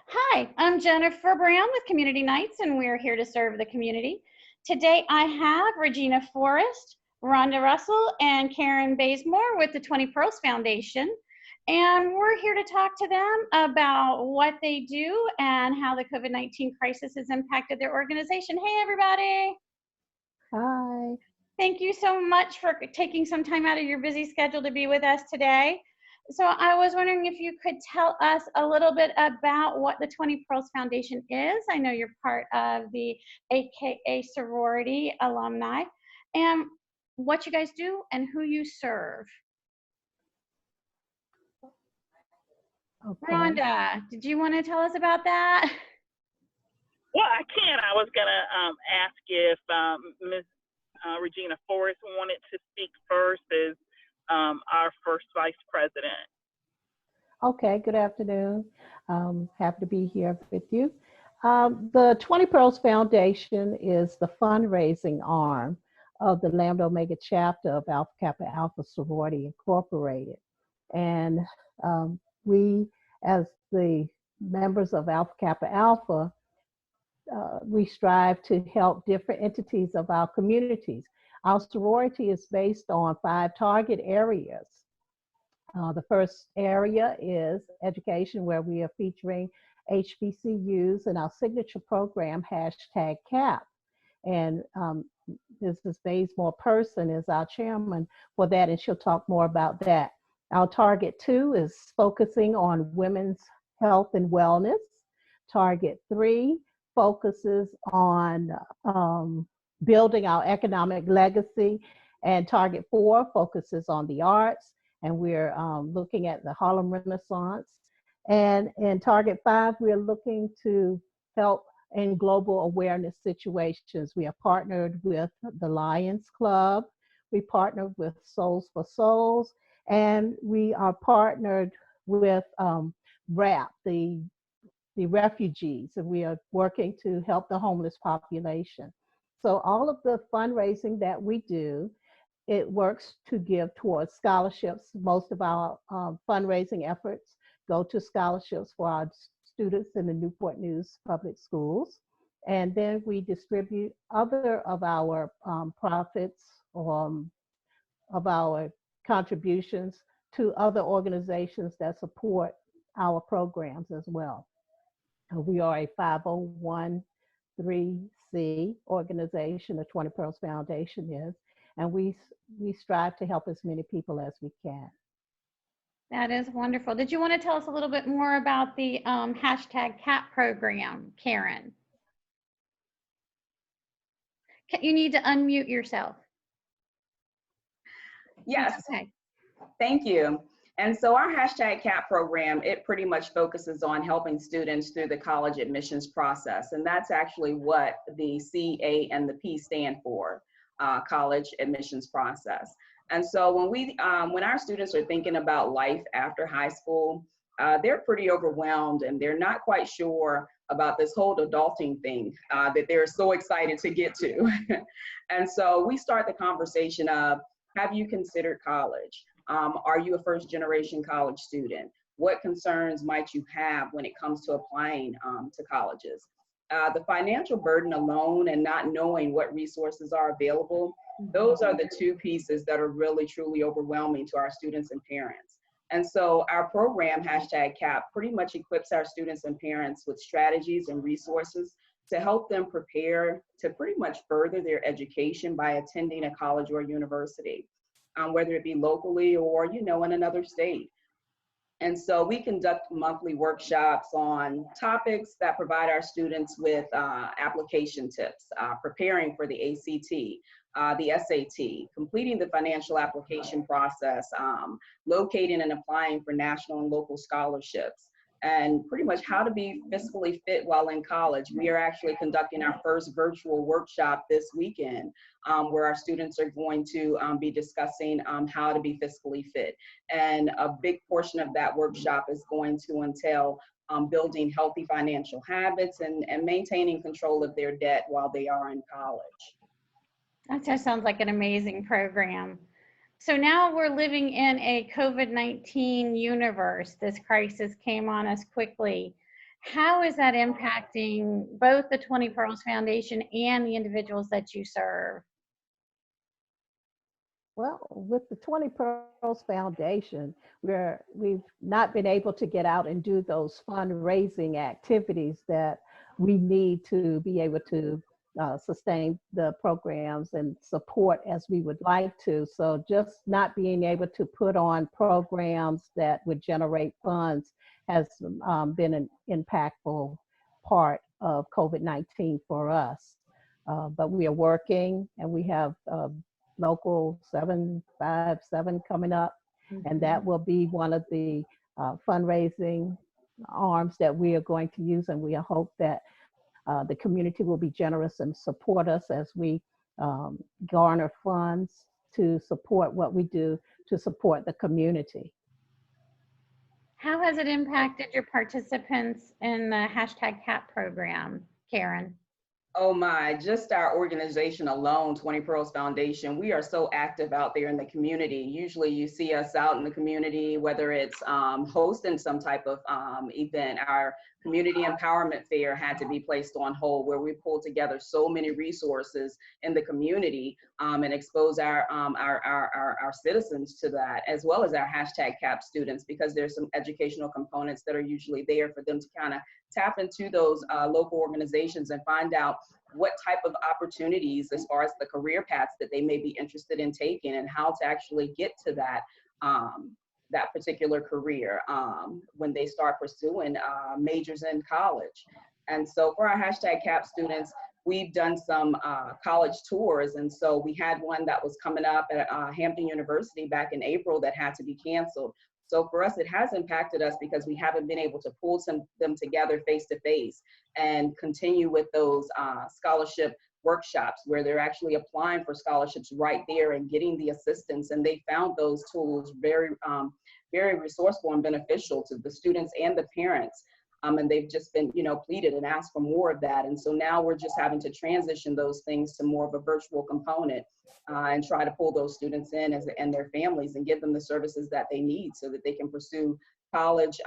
Hi, I'm Jennifer Brown with Community Nights, and we're here to serve the community. Today I have Regina Forest, Rhonda Russell, and Karen Bazemore with the 20 Pearls Foundation. And we're here to talk to them about what they do and how the COVID-19 crisis has impacted their organization. Hey, everybody. Hi. Thank you so much for taking some time out of your busy schedule to be with us today. So I was wondering if you could tell us a little bit about what the 20 Pearls Foundation is. I know you're part of the AKA sorority alumni, and what you guys do and who you serve. Okay. Rhonda, did you want to tell us about that? Well, I can. I was going to ask if Ms. Regina Forest wanted to speak first as our first vice president. Okay, good afternoon. Happy to be here with you. The 20 Pearls Foundation is the fundraising arm of the Lambda Omega chapter of Alpha Kappa Alpha Sorority Incorporated. And we, as the members of Alpha Kappa Alpha, we strive to help different entities of our communities. Our sorority is based on 5 target areas. The first area is education, where we are featuring HBCUs in our signature program, #CAP. And Mrs. Bazemore Person is our chairman for that, and she'll talk more about that. Our target 2 is focusing on women's health and wellness. Target 3 focuses on building our economic legacy. And target 4 focuses on the arts. And we're looking at the Harlem Renaissance. And in target 5, we're looking to help in global awareness situations. We are partnered with the Lions Club. We partnered with Souls for Souls. And we are partnered with RAP, the refugees, and we are working to help the homeless population. So all of the fundraising that we do, it works to give towards scholarships. Most of our fundraising efforts go to scholarships for our students in the Newport News Public Schools. And then we distribute other of our profits of our contributions to other organizations that support our programs as well. We are a 501(c) organization, the 20 Pearls Foundation is, and we strive to help as many people as we can. That is wonderful. Did you want to tell us a little bit more about the #CAP program, Karen? You need to unmute yourself. Yes. Okay. Thank you. And so our #CAP program, it pretty much focuses on helping students through the college admissions process. And that's actually what the C, A, and the P stand for, college admissions process. And so when our students are thinking about life after high school, they're pretty overwhelmed and they're not quite sure about this whole adulting thing that they're so excited to get to. And so we start the conversation of, have you considered college? Are you a first-generation college student? What concerns might you have when it comes to applying to colleges? The financial burden alone and not knowing what resources are available, those are the 2 pieces that are really, truly overwhelming to our students and parents. And so our program, #CAP, pretty much equips our students and parents with strategies and resources to help them prepare to pretty much further their education by attending a college or university. Whether it be locally or, in another state. And so we conduct monthly workshops on topics that provide our students with application tips, preparing for the ACT, the SAT, completing the financial application process, locating and applying for national and local scholarships, and pretty much how to be fiscally fit while in college. We are actually conducting our first virtual workshop this weekend, where our students are going to be discussing how to be fiscally fit. And a big portion of that workshop is going to entail building healthy financial habits and maintaining control of their debt while they are in college. That just sounds like an amazing program. So now we're living in a COVID-19 universe. This crisis came on us quickly. how is that impacting both the 20 Pearls Foundation and the individuals that you serve? Well, with the 20 Pearls Foundation, we've not been able to get out and do those fundraising activities that we need to be able to sustain the programs and support as we would like to. So just not being able to put on programs that would generate funds has been an impactful part of COVID-19 for us. But we are working, and we have local 757 coming up, and that will be one of the fundraising arms that we are going to use, and we hope that the community will be generous and support us as we garner funds to support what we do to support the community. How has it impacted your participants in the #CAP program, Karen? Oh my, just our organization alone, 20 Pearls Foundation, we are so active out there in the community. Usually you see us out in the community, whether it's hosting some type of event. Our community empowerment fair had to be placed on hold, where we pulled together so many resources in the community and expose our citizens to that, as well as our #CAP students, because there's some educational components that are usually there for them to kind of tap into those local organizations and find out what type of opportunities as far as the career paths that they may be interested in taking and how to actually get to that that particular career when they start pursuing majors in college. And so for our #CAP students, we've done some college tours. And so we had one that was coming up at Hampton University back in April that had to be canceled. So for us, it has impacted us because we haven't been able to pull them together face to face and continue with those scholarship workshops where they're actually applying for scholarships right there and getting the assistance. And they found those tools very, very resourceful and beneficial to the students and the parents. And they've just been, pleaded and asked for more of that. And so now we're just having to transition those things to more of a virtual component and try to pull those students in and their families and give them the services that they need so that they can pursue college,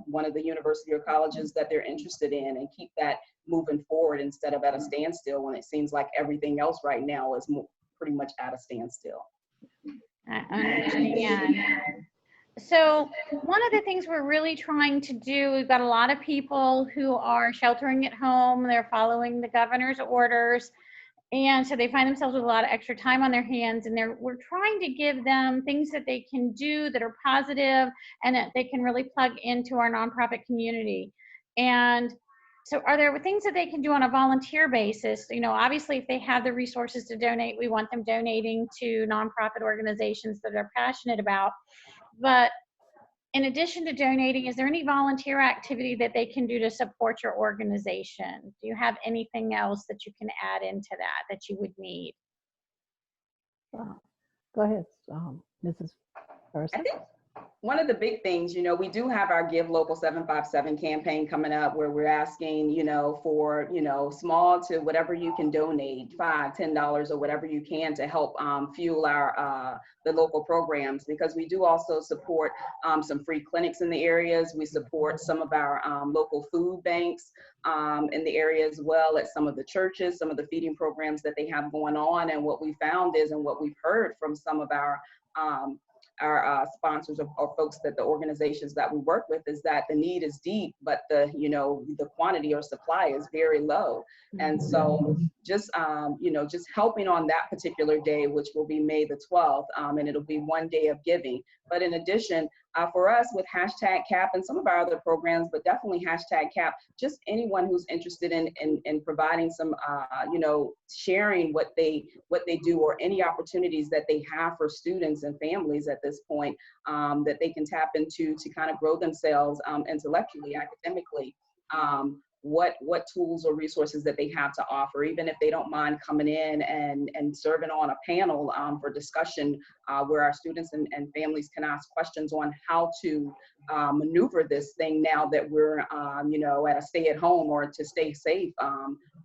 one of the university or colleges that they're interested in, and keep that moving forward instead of at a standstill when it seems like everything else right now is pretty much at a standstill. I understand. So one of the things we're really trying to do, we've got a lot of people who are sheltering at home, they're following the governor's orders, and so they find themselves with a lot of extra time on their hands, and we're trying to give them things that they can do that are positive and that they can really plug into our nonprofit community. And so are there things that they can do on a volunteer basis? Obviously if they have the resources to donate, we want them donating to nonprofit organizations that they're passionate about. But in addition to donating, is there any volunteer activity that they can do to support your organization? Do you have anything else that you can add into that you would need? Go ahead, Mrs. Person. I think one of the big things, we do have our Give Local 757 campaign coming up where we're asking, for, small to whatever you can donate, $5, $10 or whatever you can to help fuel our the local programs, because we do also support some free clinics in the areas. We support some of our local food banks in the area, as well as some of the churches, some of the feeding programs that they have going on. And what we found is, and what we've heard from some of our sponsors or folks that the organizations that we work with, is that the need is deep, but the quantity or supply is very low. And so just helping on that particular day, which will be May the 12th, and it'll be one day of giving. But in addition, for us with #CAP and some of our other programs, but definitely #CAP, just anyone who's interested in providing some, sharing what they do, or any opportunities that they have for students and families at this point that they can tap into to kind of grow themselves intellectually, academically. What tools or resources that they have to offer, even if they don't mind coming in and serving on a panel for discussion where our students and families can ask questions on how to maneuver this thing now that we're at a stay at home, or to stay safe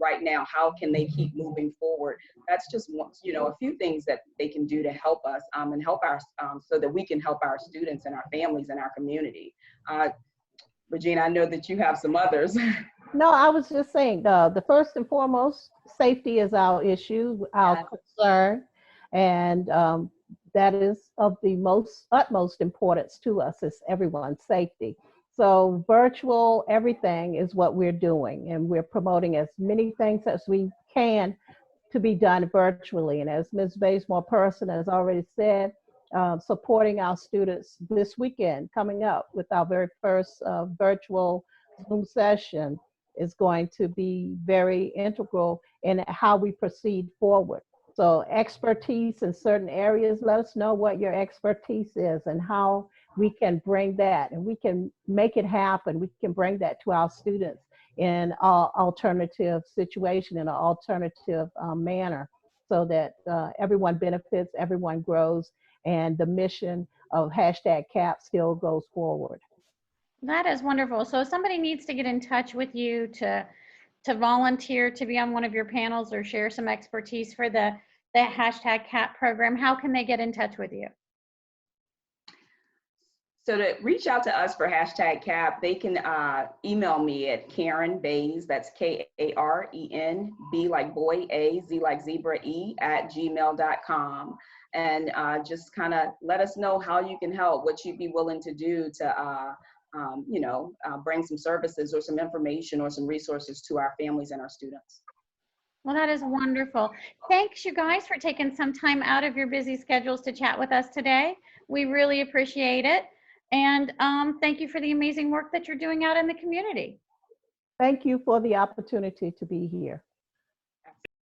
right now. How can they keep moving forward? That's just a few things that they can do to help us and help our so that we can help our students and our families and our community. Regina, I know that you have some others. No, I was just saying, the first and foremost, safety is our issue, our Yes. concern, and that is of the utmost importance to us is everyone's safety. So virtual everything is what we're doing, and we're promoting as many things as we can to be done virtually. And as Ms. Bazemore Person has already said, supporting our students this weekend coming up with our very first virtual Zoom session is going to be very integral in how we proceed forward. So expertise in certain areas, let us know what your expertise is and how we can bring that and we can make it happen. We can bring that to our students in an alternative situation, in an alternative manner, so that everyone benefits, everyone grows, and the mission of #CAP still goes forward. That is wonderful. So if somebody needs to get in touch with you to volunteer to be on one of your panels or share some expertise for the #CAP program, how can they get in touch with you? So to reach out to us for #CAP, they can email me at Karen Baze, that's Karen, B like boy, A, Z like zebra, E, @gmail.com. And just kind of let us know how you can help, what you'd be willing to do to, bring some services or some information or some resources to our families and our students. Well, that is wonderful. Thanks, you guys, for taking some time out of your busy schedules to chat with us today. We really appreciate it. And thank you for the amazing work that you're doing out in the community. Thank you for the opportunity to be here.